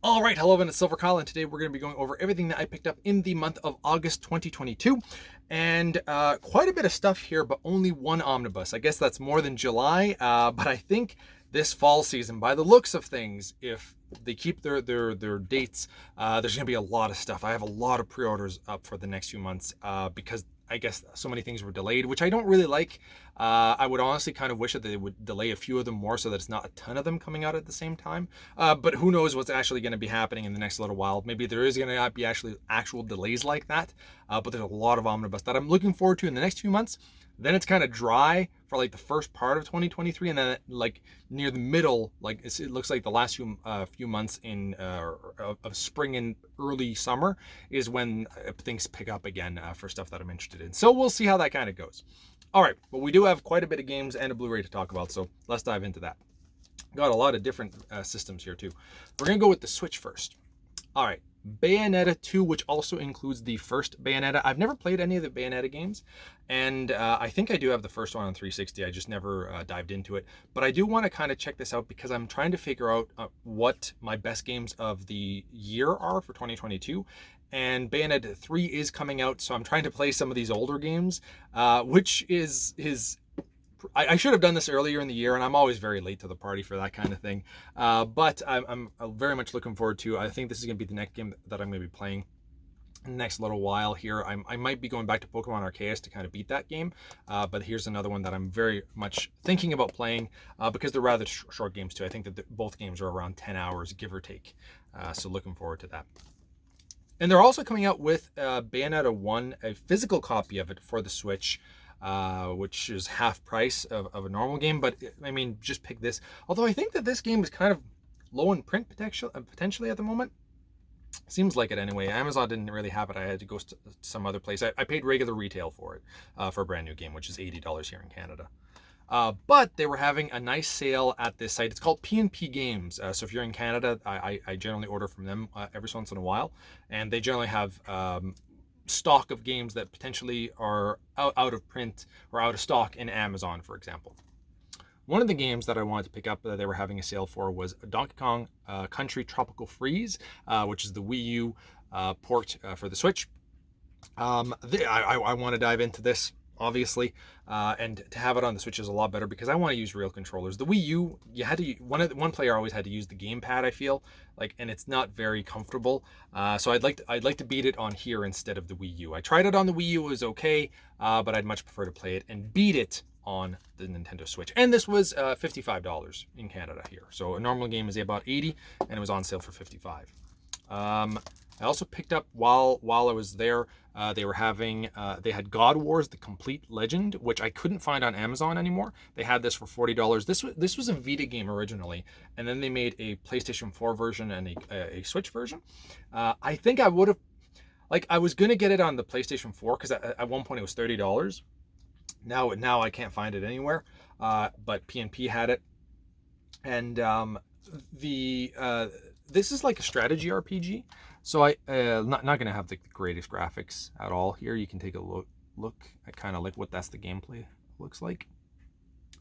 All right, hello, it's silverkyle, and today we're going to be going over everything that I picked up in the month of August 2022, and quite a bit of stuff here, but only one omnibus. I guess that's more than July, but I think this fall season, by the looks of things, if they keep their dates, there's going to be a lot of stuff. I have a lot of pre-orders up for the next few months because I guess so many things were delayed, which I don't really like. I would honestly kind of wish that they would delay a few of them more so that it's not a ton of them coming out at the same time. But who knows what's actually going to be happening in the next little while. Maybe there is going to be actual delays like that. But there's a lot of omnibus that I'm looking forward to in the next few months. Then it's kind of dry for like the first part of 2023, and then like near the middle, like it looks like the last few months of spring and early summer is when things pick up again for stuff that I'm interested in. So we'll see how that kind of goes. All right, but we do have quite a bit of games and a Blu-ray to talk about, so let's dive into that. Got a lot of different systems here too. We're gonna go with the Switch first. All right, Bayonetta 2, which also includes the first Bayonetta. I've never played any of the Bayonetta games, and I think I do have the first one on 360. I just never dived into it. But I do want to kind of check this out because I'm trying to figure out what my best games of the year are for 2022. And Bayonetta 3 is coming out, so I'm trying to play some of these older games, which is I should have done this earlier in the year, and I'm always very late to the party for that kind of thing. But I'm very much looking forward to. I think this is going to be the next game that I'm going to be playing in the next little while here. I might be going back to Pokemon Arceus to kind of beat that game, but here's another one that I'm very much thinking about playing because they're rather short games too. I think that both games are around 10 hours, give or take. So looking forward to that. And they're also coming out with Bayonetta 1, a physical copy of it for the Switch, which is half price of a normal game. But I mean, just pick this. Although I think that this game is kind of low in print potentially at the moment. Seems like it anyway. Amazon didn't really have it. I had to go to some other place. I paid regular retail for it for a brand new game, which is $80 here in Canada. But they were having a nice sale at this site. It's called P&P Games. So if you're in Canada, I generally order from them every once in a while. And they generally have stock of games that potentially are out of print or out of stock in Amazon, for example. One of the games that I wanted to pick up that they were having a sale for was Donkey Kong Country Tropical Freeze, which is the Wii U port for the Switch. I want to dive into this, obviously, and to have it on the Switch is a lot better because I want to use real controllers. The Wii U, you had to one player always had to use the gamepad. I feel like, and it's not very comfortable. So I'd like to beat it on here instead of the Wii U. I tried it on the Wii U, it was okay, but I'd much prefer to play it and beat it on the Nintendo Switch. And this was $55 in Canada here. So a normal game is about $80, and it was on sale for $55. I also picked up while I was there, they had God Wars: The Complete Legend, which I couldn't find on Amazon anymore. They had this for $40. This was a Vita game originally, and then they made a PlayStation 4 version and a Switch version. I think I would have, I was gonna get it on the PlayStation 4 because at one point it was $30. Now I can't find it anywhere, but P&P had it, and this is like a strategy RPG. So not going to have the greatest graphics at all here. You can take a look at kind of like what the gameplay looks like.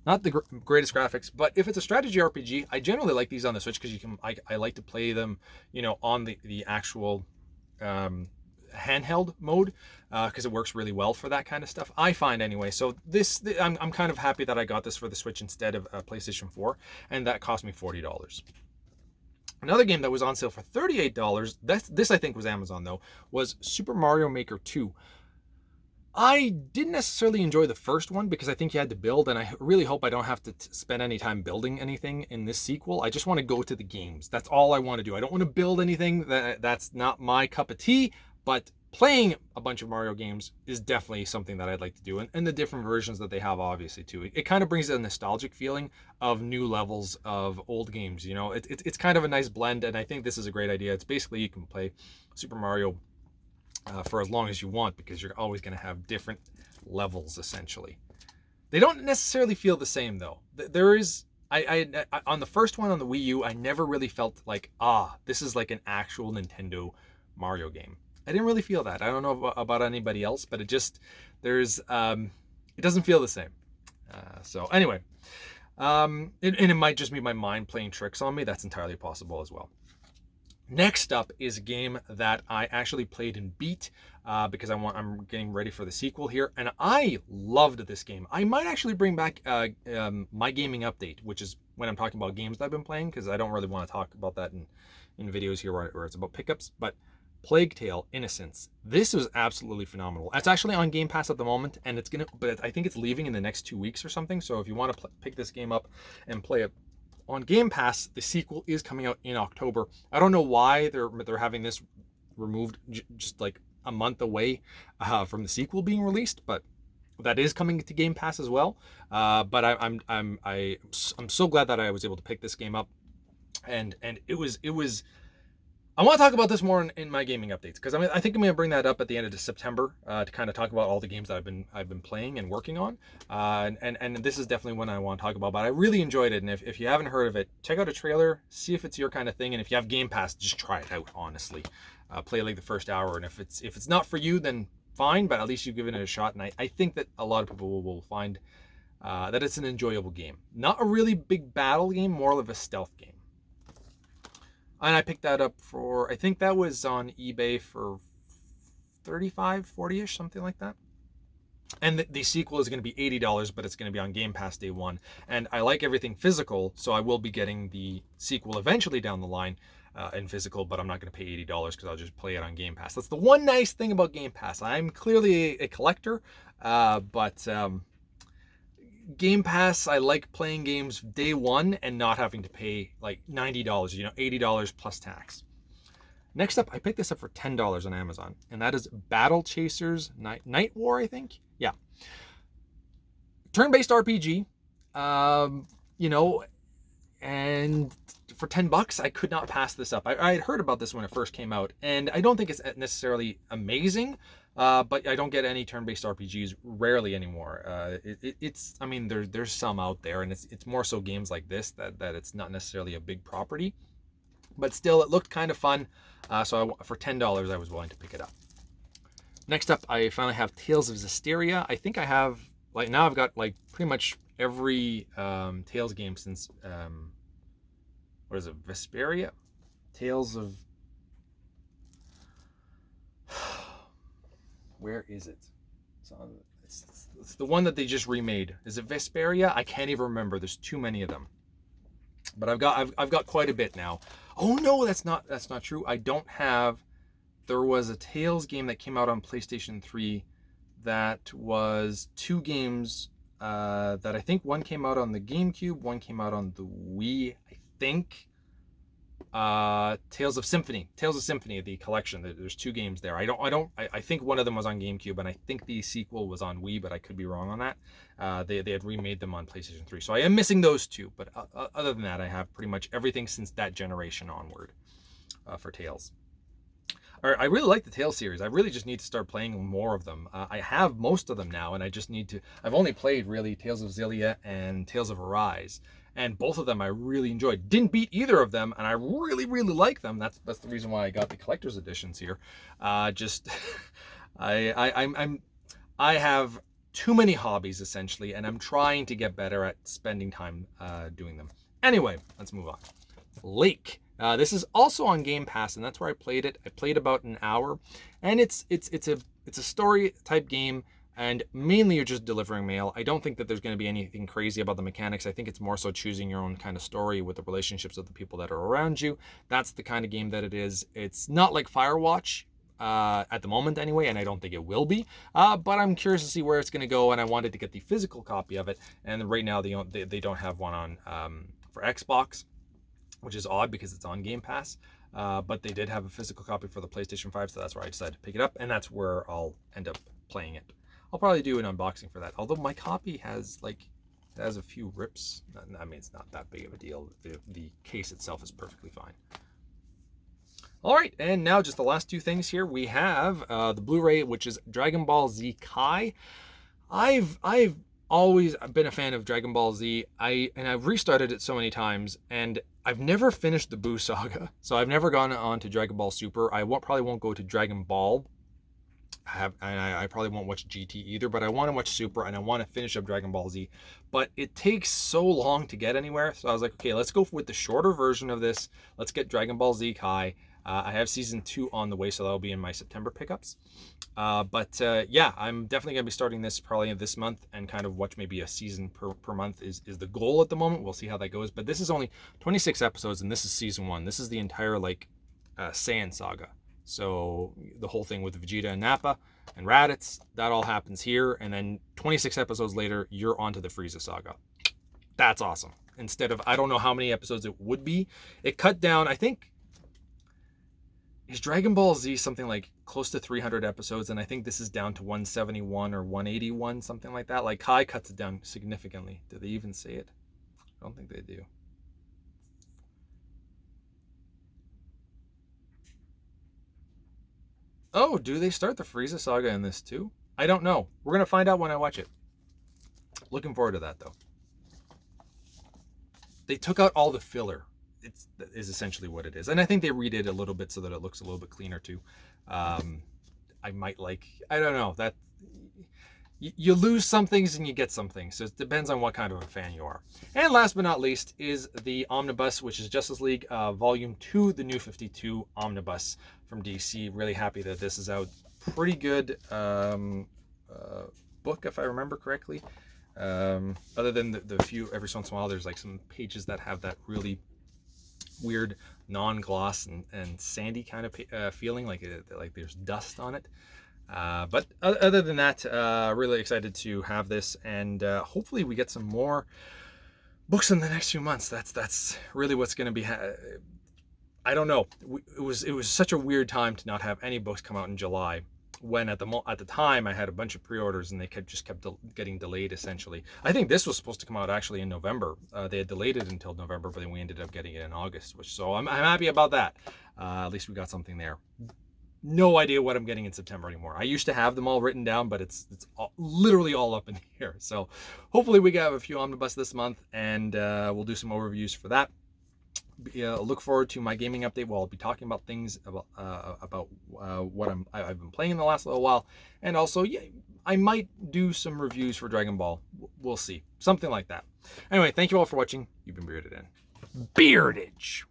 Not the greatest graphics, but if it's a strategy RPG, I generally like these on the Switch because I like to play them, on the actual handheld mode because it works really well for that kind of stuff, I find anyway. So I'm kind of happy that I got this for the Switch instead of PlayStation 4, and that cost me $40. Another game that was on sale for $38, this I think was Amazon though, was Super Mario Maker 2. I didn't necessarily enjoy the first one because I think you had to build, and I really hope I don't have to spend any time building anything in this sequel. I just want to go to the games. That's all I want to do. I don't want to build anything. That's not my cup of tea, but playing a bunch of Mario games is definitely something that I'd like to do, and the different versions that they have, obviously, too. It kind of brings a nostalgic feeling of new levels of old games. It's kind of a nice blend, and I think this is a great idea. It's basically you can play Super Mario for as long as you want because you're always going to have different levels, essentially. They don't necessarily feel the same, though. There is... I on the first one on the Wii U, I never really felt like, this is like an actual Nintendo Mario game. I didn't really feel that. I don't know about anybody else, but it doesn't feel the same. So anyway, and it might just be my mind playing tricks on me. That's entirely possible as well. Next up is a game that I actually played and beat because I'm getting ready for the sequel here, and I loved this game. I might actually bring back my gaming update, which is when I'm talking about games that I've been playing, because I don't really want to talk about that in videos here where it's about pickups. But Plague Tale: Innocence. This was absolutely phenomenal. It's actually on Game Pass at the moment, and but I think it's leaving in the next 2 weeks or something. So if you want to pick this game up and play it on Game Pass, the sequel is coming out in October. I don't know why they're having this removed just like a month away from the sequel being released, but that is coming to Game Pass as well. But I'm so glad that I was able to pick this game up, and it was. I want to talk about this more in my gaming updates, because I think I'm going to bring that up at the end of September to kind of talk about all the games that I've been playing and working on, and this is definitely one I want to talk about. But I really enjoyed it, and if you haven't heard of it, check out a trailer, see if it's your kind of thing, and if you have Game Pass, just try it out. Honestly, play like the first hour, and if it's not for you, then fine, but at least you've given it a shot, and I think that a lot of people will find that it's an enjoyable game. Not a really big battle game, more of a stealth game. And I picked that up for, I think that was on eBay for 35, 40-ish, something like that. And the sequel is going to be $80, but it's going to be on Game Pass day one. And I like everything physical, so I will be getting the sequel eventually down the line in physical, but I'm not going to pay $80 because I'll just play it on Game Pass. That's the one nice thing about Game Pass. I'm clearly a collector, but Game Pass, I like playing games day one and not having to pay like $90, $80 plus tax. Next up, I picked this up for $10 on Amazon, and that is Battle Chasers Night War, I think. Yeah. Turn-based RPG, and for $10, I could not pass this up. I had heard about this when it first came out, and I don't think it's necessarily amazing, but I don't get any turn-based RPGs rarely anymore. There's some out there, and it's more so games like this that it's not necessarily a big property, but still, it looked kind of fun. So for $10, I was willing to pick it up. Next up, I finally have Tales of Zestiria. I think I have, now I've got pretty much every Tales game since, what is it, Vesperia? Tales of... Where is it? It's the one that they just remade. Is it Vesperia? I can't even remember. There's too many of them. But I've got quite a bit now. Oh no, that's not true. I don't have. There was a Tales game that came out on PlayStation 3 that was 2 games that I think one came out on the GameCube, one came out on the Wii, I think. Tales of Symphony, the collection. There's 2 games there. I think one of them was on GameCube, and I think the sequel was on Wii, but I could be wrong on that. They had remade them on PlayStation 3, so I am missing those 2. But other than that, I have pretty much everything since that generation onward for Tales. I really like the Tales series. I really just need to start playing more of them. I have most of them now, and I just need to. I've only played really Tales of Xillia and Tales of Arise. And both of them I really enjoyed. Didn't beat either of them, and I really, really like them. That's the reason why I got the collector's editions here. I have too many hobbies essentially, and I'm trying to get better at spending time doing them. Anyway, let's move on. Lake. This is also on Game Pass, and that's where I played it. I played about an hour, and it's a story type game. And mainly you're just delivering mail. I don't think that there's going to be anything crazy about the mechanics. I think it's more so choosing your own kind of story with the relationships of the people that are around you. That's the kind of game that it is. It's not like Firewatch at the moment anyway, and I don't think it will be. But I'm curious to see where it's going to go, and I wanted to get the physical copy of it. And right now they don't have one on for Xbox, which is odd because it's on Game Pass. But they did have a physical copy for the PlayStation 5, so that's where I decided to pick it up, and that's where I'll end up playing it. I'll probably do an unboxing for that. Although my copy has a few rips. I mean, it's not that big of a deal. The case itself is perfectly fine. All right, and now just the last 2 things here. We have the Blu-ray, which is Dragon Ball Z Kai. I've always been a fan of Dragon Ball Z. I've restarted it so many times, and I've never finished the Buu saga. So I've never gone on to Dragon Ball Super. I probably won't go to Dragon Ball. I probably won't watch GT either, but I want to watch Super, and I want to finish up Dragon Ball Z. But it takes so long to get anywhere, so I was like, okay, let's go with the shorter version of this. Let's get Dragon Ball Z Kai. I have season 2 on the way, so that'll be in my September pickups. Yeah, I'm definitely going to be starting this probably this month, and kind of watch maybe a season per month is the goal at the moment. We'll see how that goes. But this is only 26 episodes, and this is season 1. This is the entire Saiyan saga. So the whole thing with Vegeta and Nappa and Raditz, that all happens here. And then 26 episodes later, you're onto the Frieza saga. That's awesome. Instead of, I don't know how many episodes it would be. It cut down, I think, is Dragon Ball Z something like close to 300 episodes, and I think this is down to 171 or 181, something like that. Like, Kai cuts it down significantly. Do they even say it? I don't think they do. Oh, do they start the Frieza saga in this too? I don't know. We're going to find out when I watch it. Looking forward to that, though. They took out all the filler. That is essentially what it is. And I think they redid it a little bit so that it looks a little bit cleaner too. I don't know, that you lose some things and you get some things. So it depends on what kind of a fan you are. And last but not least is the Omnibus, which is Justice League Volume 2, the New 52 Omnibus from DC. Really happy that this is out. Pretty good book, if I remember correctly. Other than the few, every once in a while, there's like some pages that have that really weird non-gloss and sandy kind of feeling, like there's dust on it. But other than that, really excited to have this, and hopefully we get some more books in the next few months. That's really what's going to be. I don't know. It was such a weird time to not have any books come out in July, when at the time I had a bunch of pre-orders and they just kept getting delayed essentially. I think this was supposed to come out actually in November. They had delayed it until November, but then we ended up getting it in August, so I'm happy about that. At least we got something there. No idea what I'm getting in September anymore. I used to have them all written down, but it's literally all up in the air. So hopefully we have a few omnibus this month, and we'll do some overviews for that. Look forward to my gaming update, where I'll be talking about things about what I've been playing in the last little while, and also I might do some reviews for Dragon Ball. We'll see, something like that. Anyway, thank you all for watching. You've been bearded in Beardage.